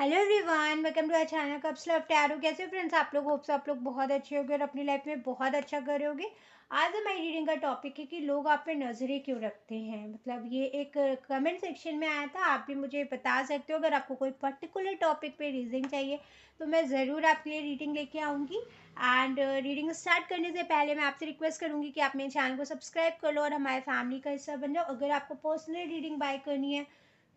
Hello everyone, welcome to our channel cups love tarot. कैसे friends आप लोग? Hopes आप लोग बहुत अच्छे होंगे और अपनी लाइफ में बहुत अच्छा कर रहे होगे। आज हमारी रीडिंग का टॉपिक है कि लोग आप पे नज़रें क्यों रखते हैं। मतलब ये एक कमेंट सेक्शन में आया था, आप भी मुझे बता सकते हो। अगर आपको कोई पर्टिकुलर टॉपिक पे रीडिंग चाहिए तो मैं ज़रूर आपके लिए रीडिंग लेके आऊँगी। एंड रीडिंग स्टार्ट करने से पहले मैं आपसे रिक्वेस्ट करूँगी कि आप मेरे चैनल को सब्सक्राइब कर लो और हमारे फैमिली का हिस्सा बन जाओ। अगर आपको पर्सनली रीडिंग बाय करनी है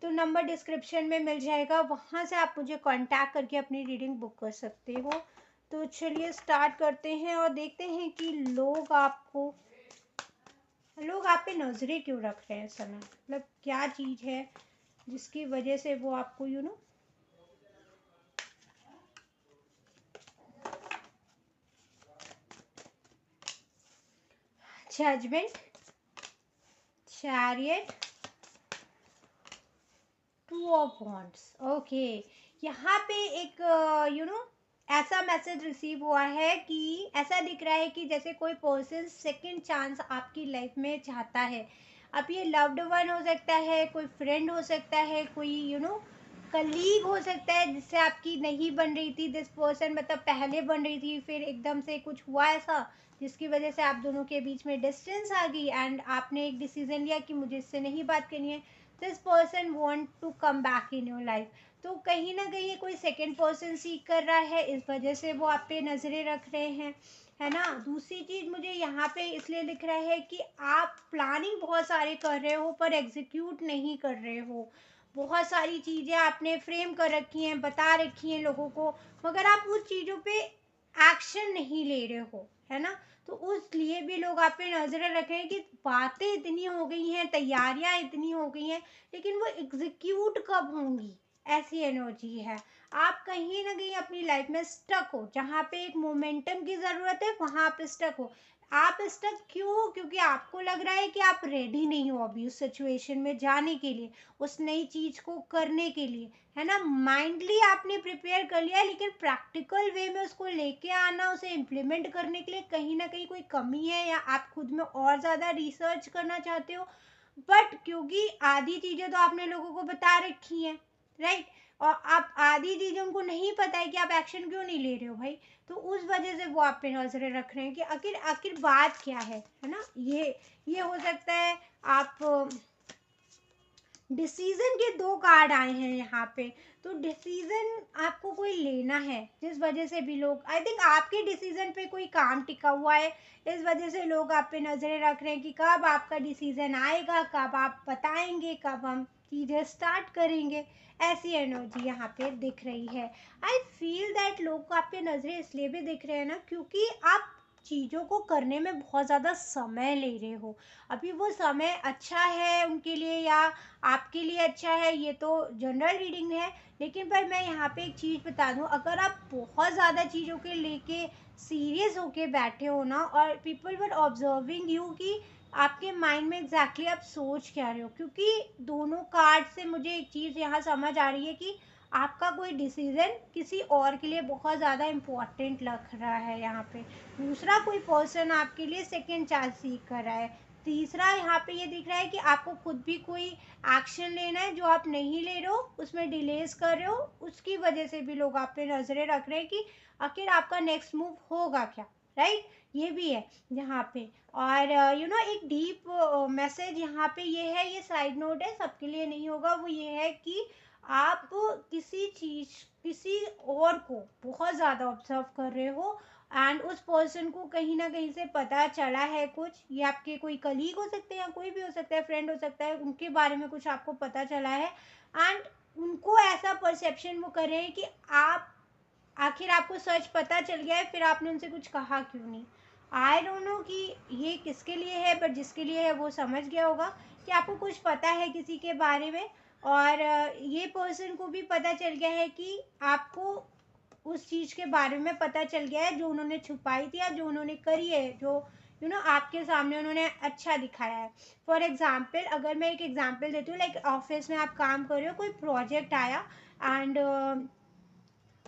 तो नंबर डिस्क्रिप्शन में मिल जाएगा, वहाँ से आप मुझे कांटेक्ट करके अपनी रीडिंग बुक कर सकते हो। तो चलिए स्टार्ट करते हैं और देखते हैं कि लोग आप पे नज़रें क्यों रख रहे हैं इस समय। मतलब क्या चीज़ है जिसकी वजह से वो आपको judgement, chariot, two of wands. Okay, यहाँ पे एक ऐसा मैसेज रिसीव हुआ है कि ऐसा दिख रहा है कि जैसे कोई पर्सन सेकंड चांस आपकी लाइफ में चाहता है। अब ये लव्ड वन हो सकता है, कोई फ्रेंड हो सकता है, कोई कलीग हो सकता है जिससे आपकी नहीं बन रही थी। दिस पर्सन मतलब पहले बन रही थी, फिर एकदम से कुछ हुआ ऐसा जिसकी वजह से आप दोनों के बीच में डिस्टेंस आ गई एंड आपने एक डिसीजन लिया कि मुझे इससे नहीं बात करनी है। This person want to come back in your life. तो कहीं ना कहीं कोई सेकेंड पर्सन सीख कर रहा है, इस वजह से वो आप पे नज़रें रख रहे हैं, है ना। दूसरी चीज़ मुझे यहाँ पे इसलिए दिख रहा है कि आप प्लानिंग बहुत सारे कर रहे हो पर एग्जीक्यूट नहीं कर रहे हो। बहुत सारी चीज़ें आपने फ्रेम कर रखी हैं, बता रखी हैं लोगों को, मगर आप उस चीज़ों पे एक्शन नहीं ले रहे हो, है ना। तो उस लिए भी लोग आप पे नज़रें रख रहे हैं कि बातें इतनी हो गई हैं, तैयारियां इतनी हो गई हैं, लेकिन वो एग्जीक्यूट कब होंगी, ऐसी एनर्जी है। आप कहीं ना कहीं अपनी लाइफ में स्टक हो, जहाँ पे एक मोमेंटम की ज़रूरत है वहाँ आप स्टक हो। आप स्टक क्यों हो? क्योंकि आपको लग रहा है कि आप रेडी नहीं हो अभी उस सिचुएशन में जाने के लिए, उस नई चीज़ को करने के लिए, है ना। माइंडली आपने प्रिपेयर कर लिया, लेकिन प्रैक्टिकल वे में उसको लेके आना, उसे इम्प्लीमेंट करने के लिए कहीं ना कहीं कोई कमी है, या आप खुद में और ज़्यादा रिसर्च करना चाहते हो। बट क्योंकि आधी चीज़ें तो आपने लोगों को बता रखी हैं, राइट, और आप आधी चीज़ें उनको नहीं पता है कि आप एक्शन क्यों नहीं ले रहे हो भाई। तो उस वजह से वो आप पे नजरें रख रहे हैं कि आखिर आखिर बात क्या है ना। ये हो सकता है। आप डिसीजन के दो कार्ड आए हैं यहाँ पे। तो डिसीजन आपको कोई लेना है, जिस वजह से भी लोग, आई थिंक आपके डिसीजन पे कोई काम टिका हुआ है, इस वजह से लोग आप पे नजरें रख रहे हैं कि कब आपका डिसीजन आएगा, कब आप बताएंगे, कब हम चीज़ें स्टार्ट करेंगे। ऐसी एनर्जी यहाँ पे दिख रही है। आई फील दैट लोग आप पे नजरें इसलिए भी दिख रहे हैं ना, क्योंकि आप चीज़ों को करने में बहुत ज़्यादा समय ले रहे हो। अभी वो समय अच्छा है उनके लिए या आपके लिए अच्छा है, ये तो जनरल रीडिंग है। लेकिन पर मैं यहाँ पे एक चीज़ बता दूँ, अगर आप बहुत ज़्यादा चीज़ों के लेके सीरियस होके बैठे हो ना, और पीपल वर ऑब्जर्विंग यू कि आपके माइंड में एग्जैक्टली आप सोच क्या रहे हो। क्योंकि दोनों कार्ड से मुझे एक चीज़ यहाँ समझ आ रही है कि आपका कोई डिसीजन किसी और के लिए बहुत ज़्यादा इम्पोर्टेंट लग रहा है यहाँ पे। दूसरा कोई पर्सन आपके लिए सेकेंड चांस सीख कर रहा है। तीसरा यहाँ पे ये दिख रहा है कि आपको खुद भी कोई एक्शन लेना है जो आप नहीं ले रहे हो, उसमें डिलेज कर रहे हो। उसकी वजह से भी लोग आप पे नजरें रख रहे हैं कि आखिर आपका नेक्स्ट मूव होगा क्या, राइट। ये भी है यहाँ पे। और एक डीप मैसेज यहाँ पे ये है, ये साइड नोट है, सबके लिए नहीं होगा। वो ये है कि आप किसी और को बहुत ज़्यादा ऑब्जर्व कर रहे हो एंड उस पर्सन को कहीं ना कहीं से पता चला है कुछ। ये आपके कोई कलीग हो सकते हैं या कोई भी हो सकता है, फ्रेंड हो सकता है, उनके बारे में कुछ आपको पता चला है एंड उनको ऐसा परसेप्शन वो कर रहे हैं कि आप, आखिर आपको सच पता चल गया है, फिर आपने उनसे कुछ कहा क्यों नहीं। आई डोंट नो कि ये किसके लिए है, बट जिसके लिए है वो समझ गया होगा कि आपको कुछ पता है किसी के बारे में। और ये पर्सन को भी पता चल गया है कि आपको उस चीज़ के बारे में पता चल गया है जो उन्होंने छुपाई थी या जो उन्होंने करी है, जो आपके सामने उन्होंने अच्छा दिखाया है। फॉर एग्जाम्पल, अगर मैं एक एग्जाम्पल देती हूँ, लाइक ऑफिस में आप काम कर रहे हो, कोई प्रोजेक्ट आया एंड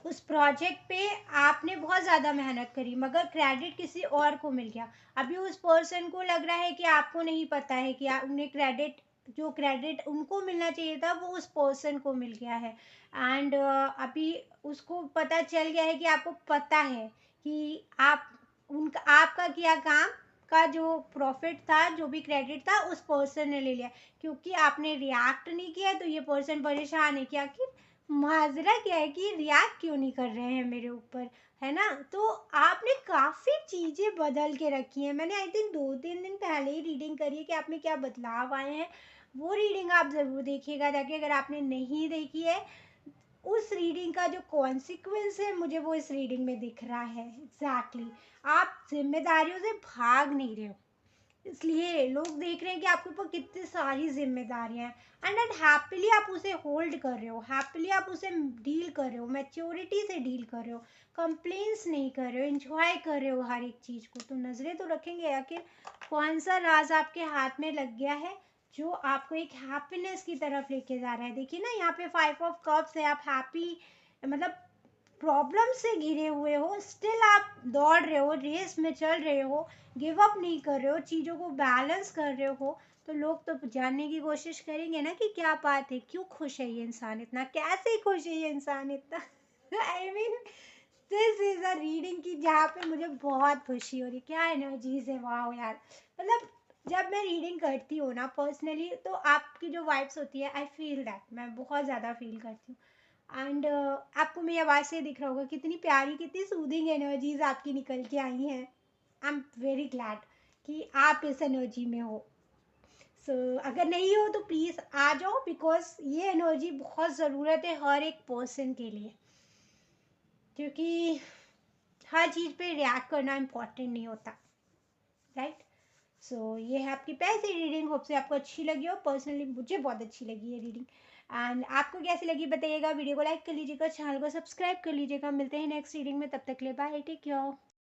उस प्रोजेक्ट पे आपने बहुत ज़्यादा मेहनत करी, मगर क्रेडिट किसी और को मिल गया। अभी उस पर्सन को लग रहा है कि आपको नहीं पता है कि उन्हें क्रेडिट जो क्रेडिट उनको मिलना चाहिए था वो उस पर्सन को मिल गया है। एंड अभी उसको पता चल गया है कि आपको पता है कि आप उनका आपका किया काम का जो प्रॉफिट था, जो भी क्रेडिट था, उस पर्सन ने ले लिया। क्योंकि आपने रिएक्ट नहीं किया तो ये पर्सन परेशान है कि आखिर माजरा क्या है कि रिएक्ट क्यों नहीं कर रहे हैं मेरे ऊपर, है ना? तो आपने काफ़ी चीज़ें बदल के रखी हैं। मैंने आई थिंक 2-3 दिन पहले ही रीडिंग करी है कि आप में क्या बदलाव आए हैं। वो रीडिंग आप ज़रूर देखिएगा जाके, अगर आपने नहीं देखी है। उस रीडिंग का जो कॉन्सिक्वेंस है मुझे वो इस रीडिंग में दिख रहा है। एग्जैक्टली आप जिम्मेदारियों से भाग नहीं रहे हो, इसलिए लोग देख रहे हैं कि आपके ऊपर कितनी सारी जिम्मेदारियां हैं एंड हैप्पीली आप उसे होल्ड कर रहे हो, हैप्पीली आप उसे डील कर रहे हो, मैच्योरिटी से डील कर रहे हो, कंप्लेंट्स नहीं कर रहे हो, एंजॉय कर रहे हो हर एक चीज़ को। तो नज़रें तो रखेंगे आखिर कौन सा राज आपके हाथ में लग गया है जो आपको एक हैप्पीनेस की तरफ लेके जा रहा है। देखिए ना, यहाँ पे 5 ऑफ कप्स है, आप हैप्पी मतलब प्रॉब्लम से घिरे हुए हो, स्टिल आप दौड़ रहे हो, रेस में चल रहे हो, गिव अप नहीं कर रहे हो, चीज़ों को बैलेंस कर रहे हो। तो लोग तो जानने की कोशिश करेंगे ना कि क्या बात है, क्यों खुश है ये इंसान इतना, कैसे खुश है ये इंसान इतना। I mean this is a reading की जहाँ पे मुझे बहुत खुशी हो रही, क्या एनर्जीज है, वाह यार। मतलब जब मैं रीडिंग करती हूँ ना पर्सनली, तो आपकी जो वाइब्स होती है, आई फील दैट, मैं बहुत ज़्यादा फील करती हूँ। एंड आपको मेरी आवाज़ से दिख रहा होगा कितनी प्यारी, कितनी सूदिंग एनर्जीज आपकी निकल के आई हैं। आई एम वेरी ग्लैड कि आप इस एनर्जी में हो। सो अगर नहीं हो तो प्लीज़ आ जाओ, बिकॉज ये एनर्जी बहुत ज़रूरत है हर एक पर्सन के लिए, क्योंकि हर चीज़ पे रिएक्ट करना इम्पॉर्टेंट नहीं होता, राइट? सो ये है आपकी पहली रीडिंग, होप से आपको अच्छी लगी हो। पर्सनली मुझे बहुत अच्छी लगी ये रीडिंग। एंड आपको कैसी लगी बताइएगा। वीडियो को लाइक कर लीजिएगा, चैनल को सब्सक्राइब कर लीजिएगा। मिलते हैं नेक्स्ट रीडिंग में, तब तक के लिए बाय, टेक केयर।